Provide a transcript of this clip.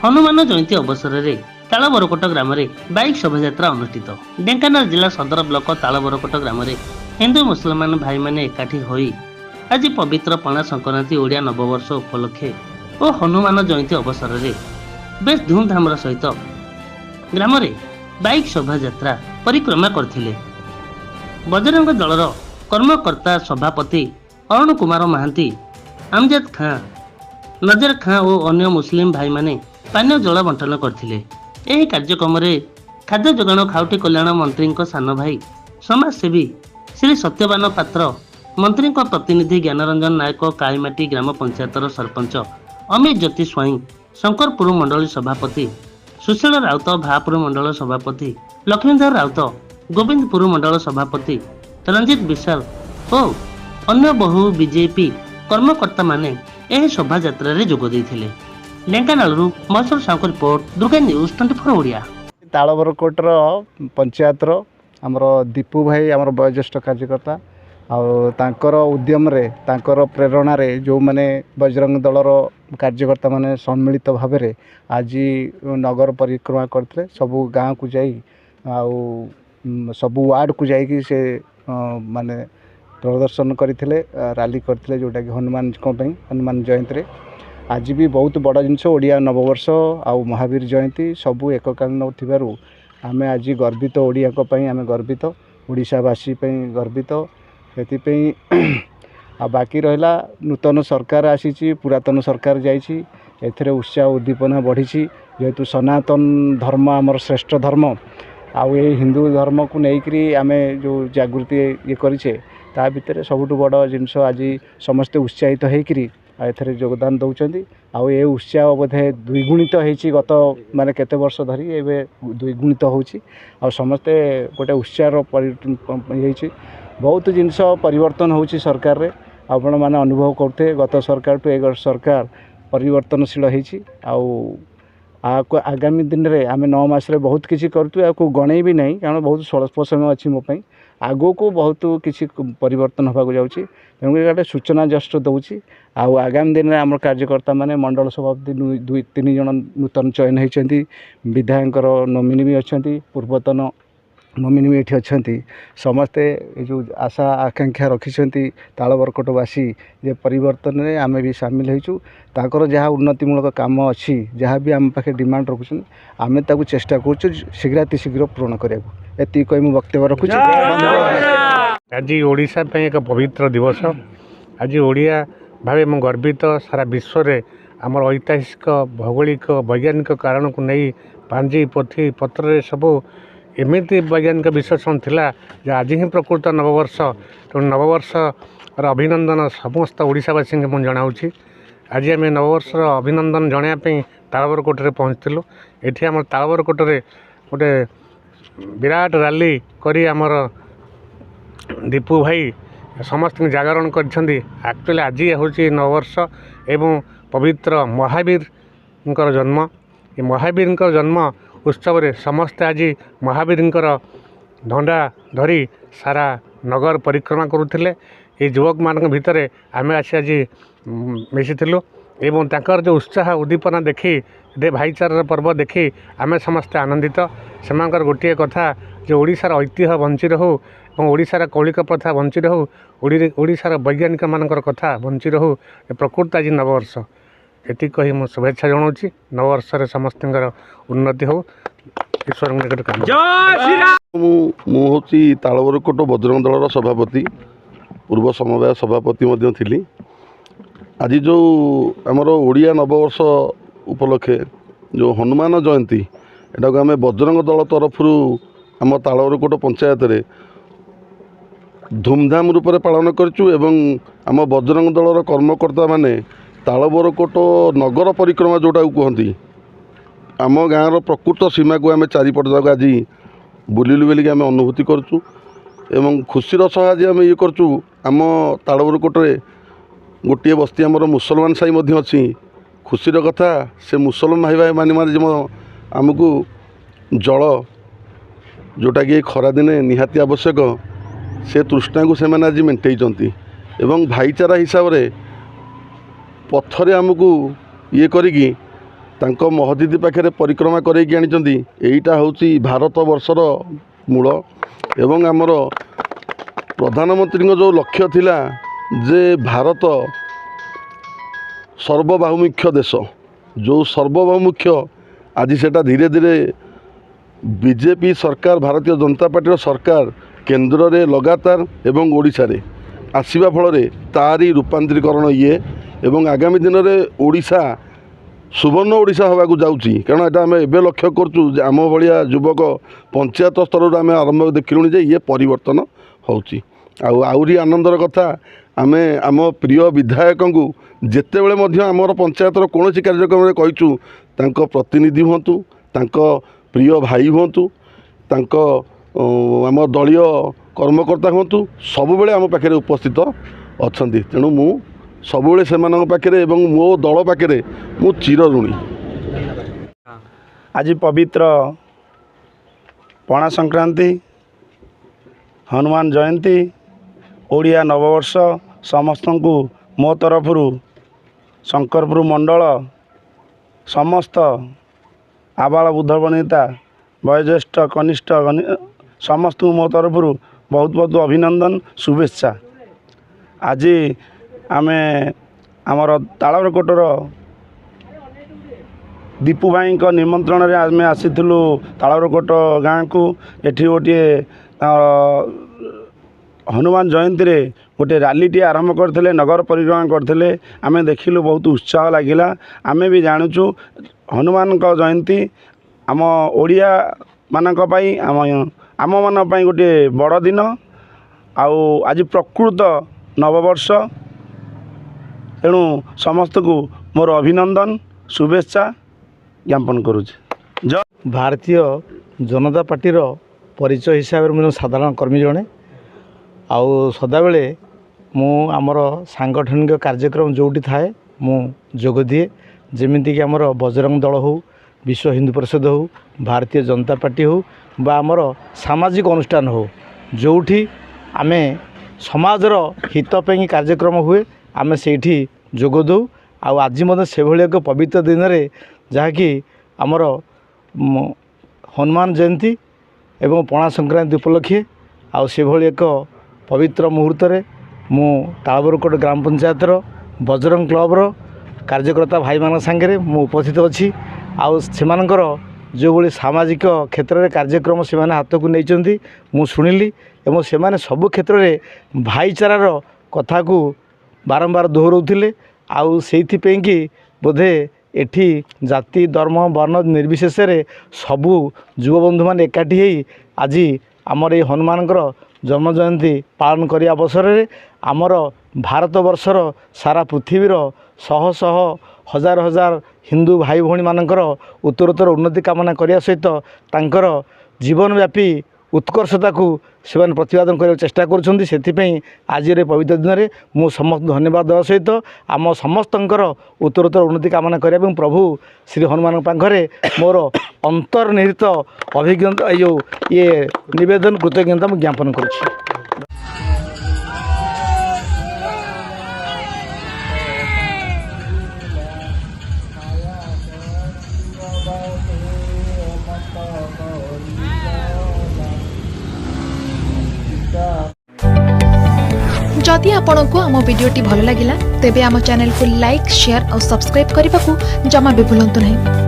हनुमान जयंती अवसर में तालबरकोट ग्राम में बाइक शोभायात्रा अनुष्ठित। ढेंकानाल जिला सदर ब्लॉक तालबरकोट ग्राम में हिंदू मुसलमान भाई मैंने एकाठी होई आज पवित्र पणा संक्रांति ओडिया नववर्ष उपलक्षे और हनुमान जयंती अवसर में बेस धूमधाम सहित ग्राम में बाइक शोभायात्रा परिक्रमा करथिले। बजरंग दलर कर्मकर्ता सभापति अरुण कुमार महांती, अमजद खां, नजर खां और अन्य मुस्लिम भाई माने पानीय जल बंटन करथिले। एही कार्यक्रम में खाद्य जोगाण खाउटी कल्याण मंत्री सान भाई समाजसेवी श्री सत्यवान पात्र, मंत्री प्रतिनिधि ज्ञानरंजन नायक, कालीमाटी ग्राम पंचायतर सरपंच अमित ज्योति स्वाई, शंकरपुर मंडली सभापति सुशील राउत, भापुर मंडल सभापति लक्ष्मीधर राउत, गोविंदपुर मंडल सभापति रंजित विशाल और अन्य बहु बीजेपी कर्मकर्ता माने एही शोभायात्रा रे जोग देइथिले। ढेंकानालरू महेश्वर साउकर रिपोर्ट, दुर्गा न्यूज 24 ओडिया। तालबरकोटर पंचायतर आमर दीपू भाई आमर वयोज्येष्ठ कार्यकर्ता आर उद्यम रे तांकर प्रेरणा रे जो माने बजरंग दलर कार्यकर्ता माने सम्मिलित भाव में आज नगर परिक्रमा करते सबू गाँव को जाई सबू वार्ड को जाइए से माने प्रदर्शन करते रैली करते जोटा कि हनुमान जयंती रे आज भी बहुत बड़ जिनस ओडिया नववर्ष आउ महावीर जयंती सबू एककालीन थिबारु आमे आज गर्वित ओडिया आमे गर्वित ओडिशावासी गर्वित से बाकी रहा नूतन सरकार आसी पुरातन सरकार जाइए एथिरे उत्साह उद्दीपना बढ़ी जेहेतु सनातन धर्म आमर श्रेष्ठ धर्म आउ ये हिंदू धर्म को लेकर आमे जो जागृति ये करें ता भितर सबुठ बड़ जिनस आज समस्ते उत्साहित होकर एथरे योगदान दौरान आउ ये उत्साह बोधे द्विगुणित होती गत माने केते वर्ष धरी एवं द्विगुणित होची आ समस्ते गोटे उत्साह बहुत जिनस परिवर्तन होची सरकार रे आपण माने अनुभव करते गत सरकार टू एक सरकार परिवर्तनशील होती आको आगामी दिन में आम 9 मास बहुत किसी करूँ गणे भी नहीं कारण बहुत स्वल्प समय अच्छी मोपाई आगो को बहुत किसी परिवर्तन होगा जाऊँगी तेणुक गोटे सूचना जस्ट दूसरी आगामी दिन में आम कार्यकर्ता माने मंडल सभापति 2-3 जन नूतन चयन होती विधायक नोमिनी भी अच्छा पूर्वतन नोमिनी भी ये अच्छा समस्ते जो आशा आकांक्षा रखिंट तालबरकोटवासी जे परिवर्तन में आम भी सामिल होइछु ताकर जहाँ उन्नतिमूलक काम अच्छी जहाँ भी आम पाखे डिमांड रखुन आम ताकू चेष्टा करूँ शीघ्रातिशीघ्र पूरण करा ये कही मुझे वक्तव्य रखुच्छी। आज ओडिशा पे एक पवित्र दिवस आज ओडिया भावे मु गर्वित सारा विश्व रे आमर ऐतिहासिक भौगोलिक वैज्ञानिक कारण को नहीं पांजी पोथी पत्र सबू एमती वैज्ञानिक विश्लेषण थिला जे आज ही प्रकृत नववर्ष तेणु नववर्ष अभिनंदन समस्त ओडिशावासी मुझे जनाऊँगी। आज आम नववर्ष अभिनंदन जनायापी तालबरकोटे पहुँचलु। ये आम तालबरकोटे गोटे विराट रैली करी आमर दीपू भाई समस्त जागरण करछंदी। एक्चुअली आज हूँ नववर्ष एवं पवित्र महावीर जन्म ये महावीर जन्म उत्सव रे समस्ते आज महावीर धंडा धरी सारा नगर परिक्रमा करुले। ये युवक मान भितर आम आज मिशीलु एवं तांकर जो उत्साह उद्दीपना देखी दे भाईचार पर्व देखी आम समस्ते आनंदित। सेमांकर गोटे कथा जो ओडिशार ऐतिह्य बंची रहू और ओडिशार कौलिक प्रथा बंची रहू ओडिशार वैज्ञानिक मानकर कथा बंची रहू प्रकृत आज नववर्ष ये कही मुझे शुभेच्छा जनाऊँगी। नववर्ष समस्त उन्नति हो ईश्वर निकट काम। मुझे तालबरकोट बजरंग दलर सभापति पूर्व समवाय सभापति थी। आज जो आमर ओडिया नववर्ष उपलक्षे जो हनुमान जयंती एटा को आम बजरंग दल तरफ आम तालबरकोट पंचायत रे धूमधाम रूप से पालन करूँ एवं आम बजरंग दलर कर्मकर्ता माने तालबरकोट नगर परिक्रमा जोटा कहती आम गाँव प्रकृत सीमा को आम चारिपट जाक आज बुलिलु बोलिक आम अनुभूति करूँ एवं खुशीर सह आज आम ये करूँ आम तालबरकोटे गोटे बस्ती आमर मुसलमान साई अच्छी खुशीर कथा से मुसलमान भाई भाई माने आमको जल जोटा कि खरा दिने निहाती आवश्यक से तृष्णा को से आज मेटाई एवं भाईचारा हिसाब से पथरे आमको ये करी ତାଙ୍କ ମହଦିଦି ପାଖରେ ପରିକ୍ରମା କରେଇକି ଆଣିଛନ୍ତି। ଏଇଟା ହେଉଛି ଭାରତ ବର୍ଷର ମୂଳ ଏବଂ ଆମର ପ୍ରଧାନମନ୍ତ୍ରୀଙ୍କ ଯେଉଁ ଲକ୍ଷ୍ୟ ଥିଲା ଯେ ଭାରତ ସର୍ବବାହୁମୁଖ୍ୟ ଦେଶ, ଯେଉଁ ସର୍ବବାହୁମୁଖ୍ୟ ଆଜି ସେଟା ଧୀରେ ଧୀରେ ବିଜେପି ସରକାର, ଭାରତୀୟ ଜନତା ପାର୍ଟିର ସରକାର କେନ୍ଦ୍ରରେ ଲଗାତାର ଏବଂ ଓଡ଼ିଶାରେ ଆସିବା ଫଳରେ ତାରି ରୂପାନ୍ତରୀକରଣ ଏବଂ ଆଗାମୀ ଦିନରେ ଓଡ଼ିଶା ସୁବର୍ଣ୍ଣ ଓଡ଼ିଶା ହେବାକୁ ଯାଉଛି। କାରଣ ଏଇଟା ଆମେ ଏବେ ଲକ୍ଷ୍ୟ କରୁଛୁ ଯେ ଆମ ଭଳିଆ ଯୁବକ ପଞ୍ଚାୟତ ସ୍ତରରୁ ଆମେ ଆରମ୍ଭ ଦେଖିଲୁଣି ଯେ ଇଏ ପରିବର୍ତ୍ତନ ହେଉଛି। ଆହୁରି ଆନନ୍ଦର କଥା, ଆମେ ଆମ ପ୍ରିୟ ବିଧାୟକଙ୍କୁ ଯେତେବେଳେ ମଧ୍ୟ ଆମର ପଞ୍ଚାୟତର କୌଣସି କାର୍ଯ୍ୟକ୍ରମରେ କହିଛୁ ତାଙ୍କ ପ୍ରତିନିଧି ହୁଅନ୍ତୁ, ତାଙ୍କ ପ୍ରିୟ ଭାଇ ହୁଅନ୍ତୁ, ତାଙ୍କ ଆମ ଦଳୀୟ କର୍ମକର୍ତ୍ତା ହୁଅନ୍ତୁ, ସବୁବେଳେ ଆମ ପାଖରେ ଉପସ୍ଥିତ ଅଛନ୍ତି। ତେଣୁ ମୁଁ ସବୁବେଳେ ସେମାନଙ୍କ ପାଖରେ ଏବଂ ମୋ ଦଳ ପାଖରେ ମୁଁ ଚିରଋଣୀ। ଆଜି ପବିତ୍ର ପଣା ସଂକ୍ରାନ୍ତି, ହନୁମାନ ଜୟନ୍ତୀ, ଓଡ଼ିଆ ନବବର୍ଷ ସମସ୍ତଙ୍କୁ ମୋ ତରଫରୁ ଶଙ୍କରପୁର ମଣ୍ଡଳ ସମସ୍ତ ଆବାଳ ବୃଦ୍ଧ ବନିତା ବୟୋଜ୍ୟେଷ୍ଠ କନିଷ୍ଠ ସମସ୍ତଙ୍କୁ ମୋ ତରଫରୁ ବହୁତ ବହୁତ ଅଭିନନ୍ଦନ, ଶୁଭେଚ୍ଛା। ଆଜି ଆମେ ଆମର ତାଳବରକୋଟର ଦୀପୁ ଭାଇଙ୍କ ନିମନ୍ତ୍ରଣରେ ଆମେ ଆସିଥିଲୁ ତାଳବରକୋଟ ଗାଁକୁ। ଏଠି ଗୋଟିଏ ହନୁମାନ ଜୟନ୍ତୀରେ ଗୋଟିଏ ରାଲିଟିଏ ଆରମ୍ଭ କରିଥିଲେ, ନଗର ପରିକ୍ରମା କରିଥିଲେ। ଆମେ ଦେଖିଲୁ, ବହୁତ ଉତ୍ସାହ ଲାଗିଲା। ଆମେ ବି ଜାଣୁଛୁ ହନୁମାନଙ୍କ ଜୟନ୍ତୀ ଆମ ଓଡ଼ିଆମାନଙ୍କ ପାଇଁ, ଆମମାନଙ୍କ ପାଇଁ ଗୋଟିଏ ବଡ଼ ଦିନ। ଆଉ ଆଜି ପ୍ରକୃତ ନବବର୍ଷ, ତେଣୁ ସମସ୍ତଙ୍କୁ ମୋର ଅଭିନନ୍ଦନ, ଶୁଭେଚ୍ଛା ଜ୍ଞାପନ କରୁଛି। ଭାରତୀୟ ଜନତା ପାର୍ଟିର ପରିଚୟ ହିସାବରେ ମୁଁ ସାଧାରଣ କର୍ମୀ ଜଣେ। ଆଉ ସଦାବେଳେ ମୁଁ ଆମର ସାଂଗଠନିକ କାର୍ଯ୍ୟକ୍ରମ ଯେଉଁଠି ଥାଏ ମୁଁ ଯୋଗ ଦିଏ। ଯେମିତିକି ଆମର ବଜରଙ୍ଗ ଦଳ ହେଉ, ବିଶ୍ୱ ହିନ୍ଦୁ ପରିଷଦ ହେଉ, ଭାରତୀୟ ଜନତା ପାର୍ଟି ହେଉ ବା ଆମର ସାମାଜିକ ଅନୁଷ୍ଠାନ ହେଉ, ଯେଉଁଠି ଆମେ ସମାଜର ହିତ ପାଇଁ କାର୍ଯ୍ୟକ୍ରମ ହୁଏ ଆମେ ସେଇଠି ଯୋଗ ଦେଉ। ଆଉ ଆଜି ମଧ୍ୟ ସେଭଳି ଏକ ପବିତ୍ର ଦିନରେ ଯାହାକି ଆମର ହନୁମାନ ଜୟନ୍ତୀ ଏବଂ ପଣା ସଂକ୍ରାନ୍ତି ଉପଲକ୍ଷେ, ଆଉ ସେଭଳି ଏକ ପବିତ୍ର ମୁହୂର୍ତ୍ତରେ ମୁଁ ତାଳବରକୋଟ ଗ୍ରାମ ପଞ୍ଚାୟତର ବଜରଙ୍ଗ କ୍ଲବର କାର୍ଯ୍ୟକର୍ତ୍ତା ଭାଇମାନଙ୍କ ସାଙ୍ଗରେ ମୁଁ ଉପସ୍ଥିତ ଅଛି। ଆଉ ସେମାନଙ୍କର ଯେଉଁଭଳି ସାମାଜିକ କ୍ଷେତ୍ରରେ କାର୍ଯ୍ୟକ୍ରମ ସେମାନେ ହାତକୁ ନେଇଛନ୍ତି ମୁଁ ଶୁଣିଲି ଏବଂ ସେମାନେ ସବୁ କ୍ଷେତ୍ରରେ ଭାଇଚାରାର କଥାକୁ ବାରମ୍ବାର ଦୋହରାଉଥିଲେ। ଆଉ ସେଇଥିପାଇଁକି ବୋଧେ ଏଠି ଜାତି ଧର୍ମ ବର୍ଣ୍ଣ ନିର୍ବିଶେଷରେ ସବୁ ଯୁବବନ୍ଧୁମାନେ ଏକାଠି ହୋଇ ଆଜି ଆମର এই ହନୁମାନଙ୍କର ଜନ୍ମ ଜୟନ୍ତୀ ପାଳନ କରିବା ଅବସରରେ ଆମର ଭାରତବର୍ଷର ସାରା ପୃଥିବୀର ଶହ ଶହ ହଜାର ହଜାର ହିନ୍ଦୁ ଭାଇ ଭଉଣୀମାନଙ୍କର ଉତ୍ତରୋତ୍ତର ଉନ୍ନତି କାମନା କରିବା ସହିତ ତାଙ୍କର ଜୀବନବ୍ୟାପୀ ଉତ୍କର୍ଷତାକୁ ସେମାନେ ପ୍ରତିପାଦନ କରିବାକୁ ଚେଷ୍ଟା କରୁଛନ୍ତି। ସେଥିପାଇଁ ଆଜିର ପବିତ୍ର ଦିନରେ ମୁଁ ସମସ୍ତଙ୍କୁ ଧନ୍ୟବାଦ ଦେବା ସହିତ ଆମ ସମସ୍ତଙ୍କର ଉତ୍ତରୋତ୍ତର ଉନ୍ନତି କାମନା କରିବା ଏବଂ ପ୍ରଭୁ ଶ୍ରୀ ହନୁମାନଙ୍କ ପାଖରେ ମୋର ଅନ୍ତର୍ନିହିତ ଅଭିଜ୍ଞତା ନିବେଦନ କୃତଜ୍ଞତା ମୁଁ ଜ୍ଞାପନ କରୁଛି। जदि आपंक आम भिडी भल लगा तेब आम चैनल को लाइक शेयर और सब्सक्राइब करने को जमा भी भूलु नहीं।